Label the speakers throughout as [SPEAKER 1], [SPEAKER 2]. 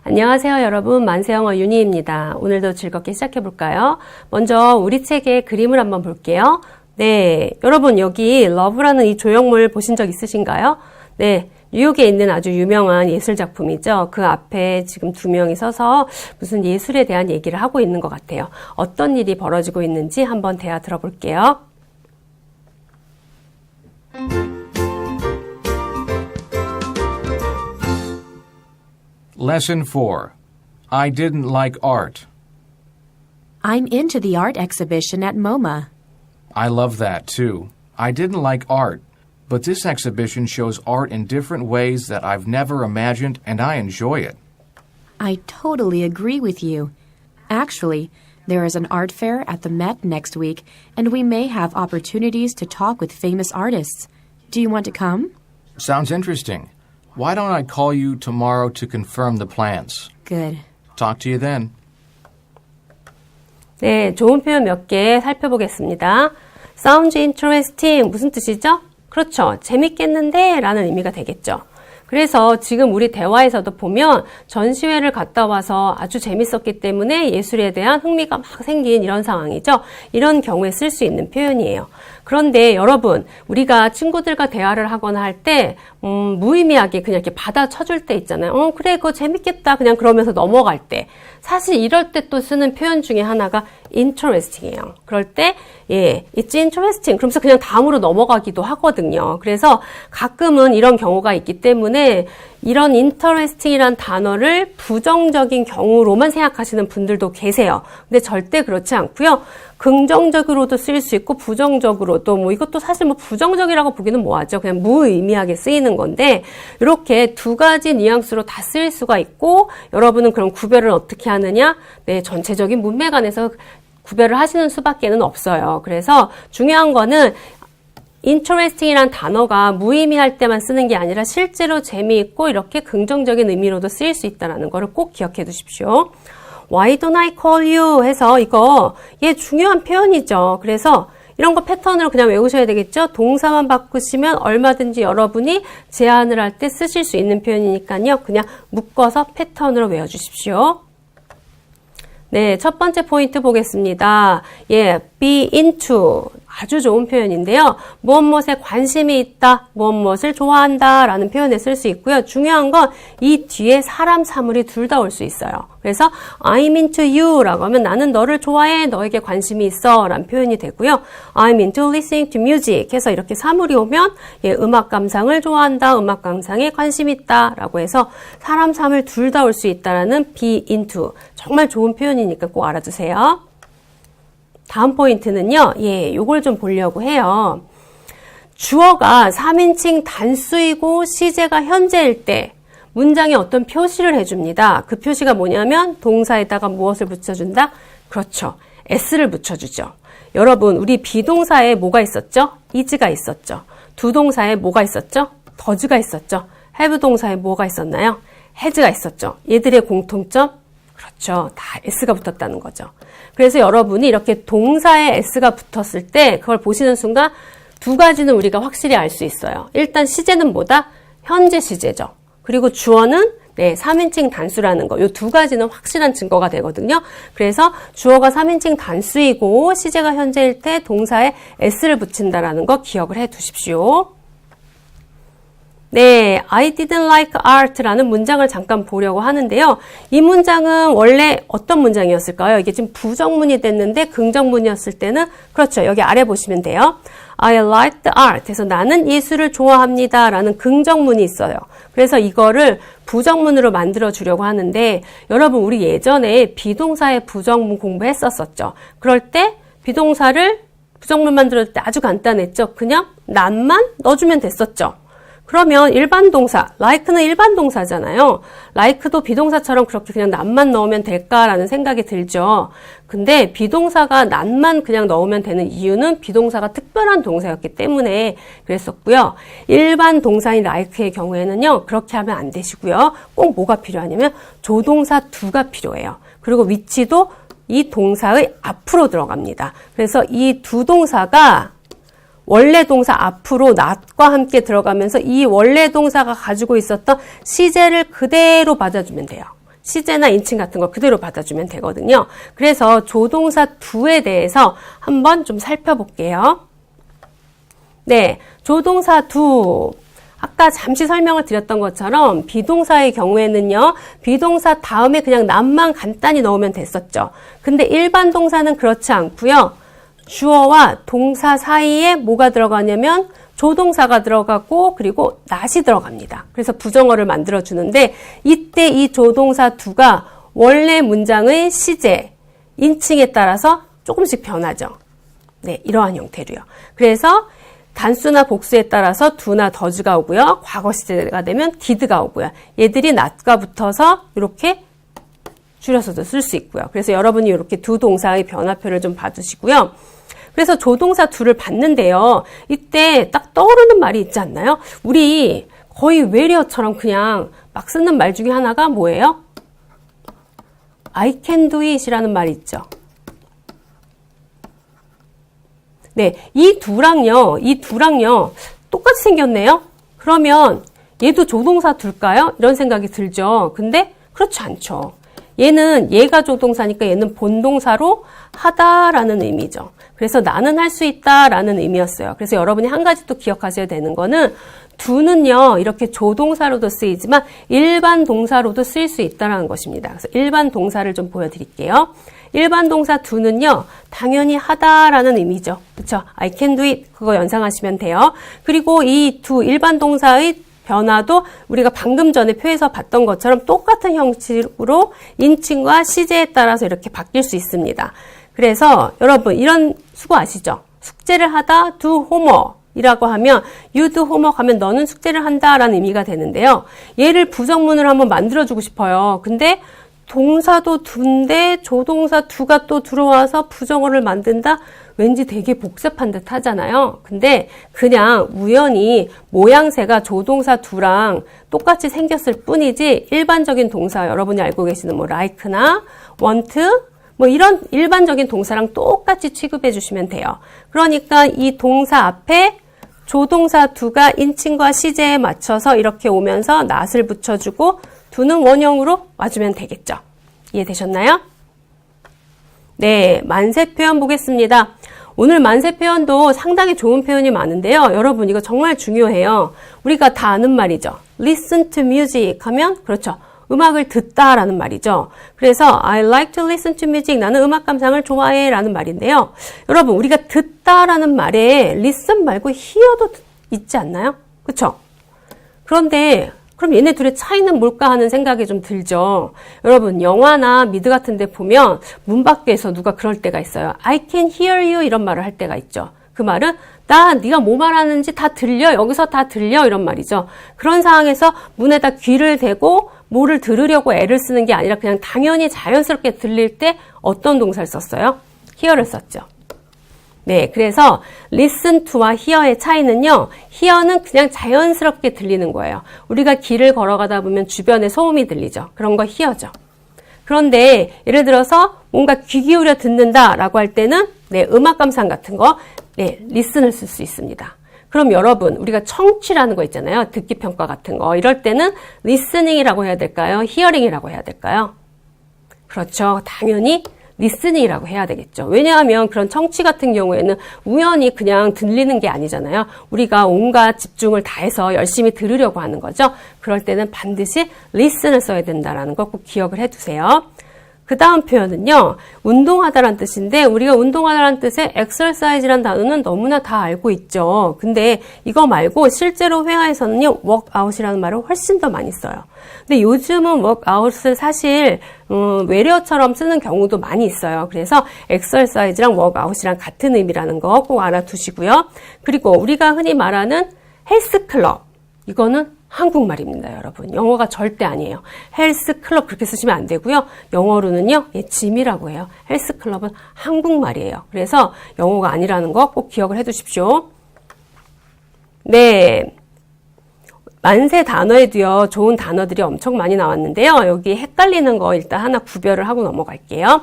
[SPEAKER 1] 안녕하세요 여러분, 만세영어 윤희입니다. 오늘도 즐겁게 시작해볼까요? 먼저 우리 책의 그림을 한번 볼게요. 네, 여러분 여기 러브라는 이 조형물 보신 적 있으신가요? 네, 뉴욕에 있는 아주 유명한 예술작품이죠. 그 앞에 지금 두 명이 서서 무슨 예술에 대한 얘기를 하고 있는 것 같아요. 어떤 일이 벌어지고 있는지 한번 대화 들어볼게요.
[SPEAKER 2] Lesson 4. I didn't like art.
[SPEAKER 3] I'm into the art exhibition at MoMA.
[SPEAKER 2] I love that too. I didn't like art, but this exhibition shows art in different ways that I've never imagined, and I enjoy it.
[SPEAKER 3] I totally agree with you. Actually, there is an art fair at the Met next week, and we may have opportunities to talk with famous artists. Do you want to come?
[SPEAKER 2] Sounds interesting. Why don't I call you tomorrow to confirm the plans?
[SPEAKER 3] Good.
[SPEAKER 2] Talk to you then.
[SPEAKER 1] 네, 좋은 표현 몇 개 살펴보겠습니다. Sounds interesting 무슨 뜻이죠? 그렇죠. 재밌겠는데 라는 의미가 되겠죠. 그래서 지금 우리 대화에서도 보면 전시회를 갔다 와서 아주 재밌었기 때문에 예술에 대한 흥미가 막 생긴 이런 상황이죠. 이런 경우에 쓸 수 있는 표현이에요. 그런데 여러분, 우리가 친구들과 대화를 하거나 할 때 무의미하게 그냥 이렇게 받아쳐줄 때 있잖아요. 그래, 그거 재밌겠다. 그냥 그러면서 넘어갈 때. 사실 이럴 때 또 쓰는 표현 중에 하나가 interesting이에요. 그럴 때, it's interesting. 그러면서 그냥 다음으로 넘어가기도 하거든요. 그래서 가끔은 이런 경우가 있기 때문에 이런 interesting이란 단어를 부정적인 경우로만 생각하시는 분들도 계세요. 근데 절대 그렇지 않고요. 긍정적으로도 쓰일 수 있고 부정적으로도 이것도 사실 부정적이라고 보기는 뭐하죠. 그냥 무의미하게 쓰이는 건데 이렇게 두 가지 뉘앙스로 다 쓰일 수가 있고 여러분은 그럼 구별을 어떻게 하느냐? 네, 전체적인 문맥안에서 구별을 하시는 수밖에는 없어요. 그래서 중요한 거는 interesting이란 단어가 무의미할 때만 쓰는 게 아니라 실제로 재미있고 이렇게 긍정적인 의미로도 쓰일 수 있다는 거를 꼭 기억해 두십시오. Why don't I call you? 해서 이거 중요한 표현이죠. 그래서 이런 거 패턴으로 그냥 외우셔야 되겠죠. 동사만 바꾸시면 얼마든지 여러분이 제안을 할 때 쓰실 수 있는 표현이니까요. 그냥 묶어서 패턴으로 외워주십시오. 네, 첫 번째 포인트 보겠습니다. be into. 아주 좋은 표현인데요. 무엇무엇에 관심이 있다, 무엇무엇을 좋아한다 라는 표현에 쓸 수 있고요. 중요한 건 이 뒤에 사람, 사물이 둘 다 올 수 있어요. 그래서 I'm into you 라고 하면 나는 너를 좋아해, 너에게 관심이 있어 라는 표현이 되고요. I'm into listening to music 해서 이렇게 사물이 오면 음악 감상을 좋아한다, 음악 감상에 관심 있다 라고 해서 사람, 사물 둘 다 올 수 있다라는 be into. 정말 좋은 표현이니까 꼭 알아두세요. 다음 포인트는요. 요걸 좀 보려고 해요. 주어가 3인칭 단수이고 시제가 현재일 때 문장에 어떤 표시를 해줍니다. 그 표시가 뭐냐면 동사에다가 무엇을 붙여준다? 그렇죠. s를 붙여주죠. 여러분, 우리 비동사에 뭐가 있었죠? is가 있었죠. 두 동사에 뭐가 있었죠? does가 있었죠. have 동사에 뭐가 있었나요? has가 있었죠. 얘들의 공통점? 그렇죠. 다 s가 붙었다는 거죠. 그래서 여러분이 이렇게 동사에 s가 붙었을 때 그걸 보시는 순간 두 가지는 우리가 확실히 알 수 있어요. 일단 시제는 뭐다? 현재 시제죠. 그리고 주어는 3인칭 단수라는 거. 이 두 가지는 확실한 증거가 되거든요. 그래서 주어가 3인칭 단수이고 시제가 현재일 때 동사에 s를 붙인다라는 거 기억을 해 두십시오. 네, I didn't like art라는 문장을 잠깐 보려고 하는데요. 이 문장은 원래 어떤 문장이었을까요? 이게 지금 부정문이 됐는데 긍정문이었을 때는 그렇죠. 여기 아래 보시면 돼요. I like the art. 그래서 나는 예술을 좋아합니다. 라는 긍정문이 있어요. 그래서 이거를 부정문으로 만들어 주려고 하는데 여러분 우리 예전에 비동사의 부정문 공부했었었죠. 그럴 때 비동사를 부정문 만들어줄 때 아주 간단했죠. 그냥 난만 넣어주면 됐었죠. 그러면 일반 동사, like는 일반 동사잖아요. like도 비동사처럼 그렇게 그냥 난만 넣으면 될까라는 생각이 들죠. 근데 비동사가 난만 그냥 넣으면 되는 이유는 비동사가 특별한 동사였기 때문에 그랬었고요. 일반 동사인 like의 경우에는요. 그렇게 하면 안 되시고요. 꼭 뭐가 필요하냐면 조동사 do가 필요해요. 그리고 위치도 이 동사의 앞으로 들어갑니다. 그래서 이 두 동사가 원래 동사 앞으로 not과 함께 들어가면서 이 원래 동사가 가지고 있었던 시제를 그대로 받아주면 돼요. 시제나 인칭 같은 거 그대로 받아주면 되거든요. 그래서 조동사 do에 대해서 한번 좀 살펴볼게요. 네, 조동사 do. 아까 잠시 설명을 드렸던 것처럼 비동사의 경우에는요, 비동사 다음에 그냥 nam만 간단히 넣으면 됐었죠. 근데 일반 동사는 그렇지 않고요. 주어와 동사 사이에 뭐가 들어가냐면 조동사가 들어가고 그리고 not이 들어갑니다. 그래서 부정어를 만들어주는데 이때 이 조동사 do가 원래 문장의 시제, 인칭에 따라서 조금씩 변하죠. 네, 이러한 형태로요. 그래서 단수나 복수에 따라서 do나 does가 오고요. 과거 시제가 되면 did가 오고요. 얘들이 not가 붙어서 이렇게 줄여서도 쓸 수 있고요. 그래서 여러분이 이렇게 do 동사의 변화표를 좀 봐두시고요. 그래서 조동사 do를 봤는데요. 이때 딱 떠오르는 말이 있지 않나요? 우리 거의 외래어처럼 그냥 막 쓰는 말 중에 하나가 뭐예요? I can do it이라는 말이 있죠. 네, 이 두랑요 똑같이 생겼네요. 그러면 얘도 조동사 둘까요? 이런 생각이 들죠. 근데 그렇지 않죠. 얘가 조동사니까 얘는 본동사로 하다라는 의미죠. 그래서 나는 할 수 있다라는 의미였어요. 그래서 여러분이 한 가지 또 기억하셔야 되는 거는 do는요 이렇게 조동사로도 쓰이지만 일반 동사로도 쓰일 수 있다는 것입니다. 그래서 일반 동사를 좀 보여드릴게요. 일반 동사 do는요 당연히 하다라는 의미죠. 그렇죠? I can do it 그거 연상하시면 돼요. 그리고 이 do 일반 동사의 변화도 우리가 방금 전에 표에서 봤던 것처럼 똑같은 형식으로 인칭과 시제에 따라서 이렇게 바뀔 수 있습니다. 그래서 여러분 이런 수고 아시죠? 숙제를 하다 do homework 이라고 하면 you do homework 하면 너는 숙제를 한다라는 의미가 되는데요. 얘를 부정문을 한번 만들어주고 싶어요. 근데 동사도 do인데 조동사 do가 또 들어와서 부정어를 만든다? 왠지 되게 복잡한 듯 하잖아요. 근데 그냥 우연히 모양새가 조동사 do랑 똑같이 생겼을 뿐이지 일반적인 동사 여러분이 알고 계시는 뭐 like나 want 뭐 이런 일반적인 동사랑 똑같이 취급해 주시면 돼요. 그러니까 이 동사 앞에 조동사 do가 인칭과 시제에 맞춰서 이렇게 오면서 not을 붙여주고 do는 원형으로 와주면 되겠죠. 이해되셨나요? 네, 만세 표현 보겠습니다. 오늘 만세 표현도 상당히 좋은 표현이 많은데요. 여러분 이거 정말 중요해요. 우리가 다 아는 말이죠. Listen to music 하면 그렇죠. 음악을 듣다라는 말이죠. 그래서 I like to listen to music. 나는 음악 감상을 좋아해 라는 말인데요. 여러분 우리가 듣다라는 말에 listen 말고 hear도 있지 않나요? 그렇죠? 그런데 그럼 얘네 둘의 차이는 뭘까 하는 생각이 좀 들죠. 여러분 영화나 미드 같은 데 보면 문 밖에서 누가 그럴 때가 있어요. I can hear you 이런 말을 할 때가 있죠. 그 말은 네가 뭐 말하는지 다 들려. 여기서 다 들려. 이런 말이죠. 그런 상황에서 문에다 귀를 대고 뭐를 들으려고 애를 쓰는 게 아니라 그냥 당연히 자연스럽게 들릴 때 어떤 동사를 썼어요? hear를 썼죠. 네, 그래서 listen to와 hear의 차이는요. hear는 그냥 자연스럽게 들리는 거예요. 우리가 길을 걸어가다 보면 주변에 소음이 들리죠. 그런 거 hear죠. 그런데 예를 들어서 뭔가 귀 기울여 듣는다라고 할 때는 음악 감상 같은 거 listen을 쓸 수 있습니다. 그럼 여러분 우리가 청취라는 거 있잖아요. 듣기 평가 같은 거. 이럴 때는 listening이라고 해야 될까요? hearing이라고 해야 될까요? 그렇죠. 당연히 listening이라고 해야 되겠죠. 왜냐하면 그런 청취 같은 경우에는 우연히 그냥 들리는 게 아니잖아요. 우리가 온갖 집중을 다해서 열심히 들으려고 하는 거죠. 그럴 때는 반드시 listen을 써야 된다는 거 꼭 기억을 해두세요. 그 다음 표현은요. 운동하다란 뜻인데 우리가 운동하다란 뜻의 exercise란 단어는 너무나 다 알고 있죠. 근데 이거 말고 실제로 회화에서는요. workout이라는 말을 훨씬 더 많이 써요. 근데 요즘은 workout을 사실 외래어처럼 쓰는 경우도 많이 있어요. 그래서 exercise랑 workout이랑 같은 의미라는 거 꼭 알아두시고요. 그리고 우리가 흔히 말하는 헬스클럽 이거는 한국말입니다, 여러분. 영어가 절대 아니에요. 헬스클럽 그렇게 쓰시면 안 되고요. 영어로는요, 짐이라고 해요. 헬스클럽은 한국말이에요. 그래서 영어가 아니라는 거 꼭 기억을 해두십시오. 네. 만세 단어에도요, 좋은 단어들이 엄청 많이 나왔는데요. 여기 헷갈리는 거 일단 하나 구별을 하고 넘어갈게요.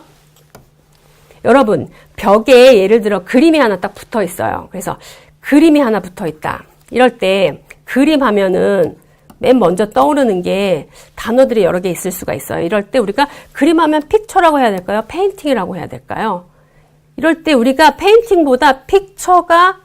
[SPEAKER 1] 여러분, 벽에 예를 들어 그림이 하나 딱 붙어 있어요. 그래서 그림이 하나 붙어 있다. 이럴 때 그림 하면은 맨 먼저 떠오르는 게 단어들이 여러 개 있을 수가 있어요. 이럴 때 우리가 그림하면 픽처라고 해야 될까요? 페인팅이라고 해야 될까요? 이럴 때 우리가 페인팅보다 픽처가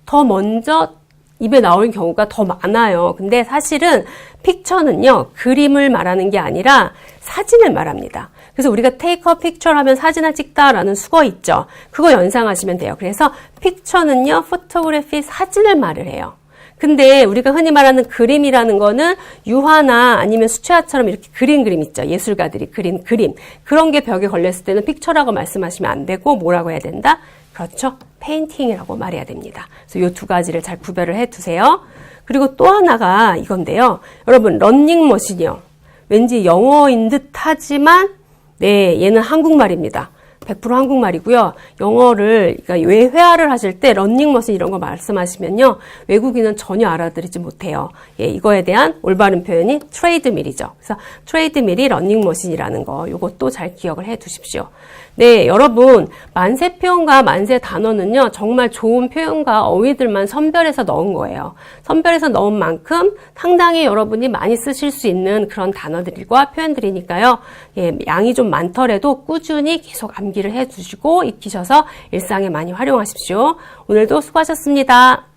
[SPEAKER 1] 더 먼저 입에 나올 경우가 더 많아요. 근데 사실은 픽처는요, 그림을 말하는 게 아니라 사진을 말합니다. 그래서 우리가 take a picture 하면 사진을 찍다라는 수거 있죠. 그거 연상하시면 돼요. 그래서 픽처는요, photography 사진을 말을 해요. 근데 우리가 흔히 말하는 그림이라는 거는 유화나 아니면 수채화처럼 이렇게 그린 그림 있죠. 예술가들이 그린 그림. 그런 게 벽에 걸렸을 때는 픽처라고 말씀하시면 안 되고 뭐라고 해야 된다? 그렇죠. 페인팅이라고 말해야 됩니다. 그래서 이 두 가지를 잘 구별을 해 두세요. 그리고 또 하나가 이건데요. 여러분, 러닝머신이요. 왠지 영어인 듯 하지만 네, 얘는 한국말입니다. 100% 한국말이고요. 영어를 그러니까 외회화를 하실 때 러닝머신 이런 거 말씀하시면요. 외국인은 전혀 알아들이지 못해요. 예, 이거에 대한 올바른 표현이 트레이드밀이죠. 그래서 트레이드밀이 러닝머신이라는 거 요것도 잘 기억을 해 두십시오. 네, 여러분 만세 표현과 만세 단어는요. 정말 좋은 표현과 어휘들만 선별해서 넣은 거예요. 선별해서 넣은 만큼 상당히 여러분이 많이 쓰실 수 있는 그런 단어들과 표현들이니까요. 예, 양이 좀 많더라도 꾸준히 계속 암기를 해두시고 익히셔서 일상에 많이 활용하십시오. 오늘도 수고하셨습니다.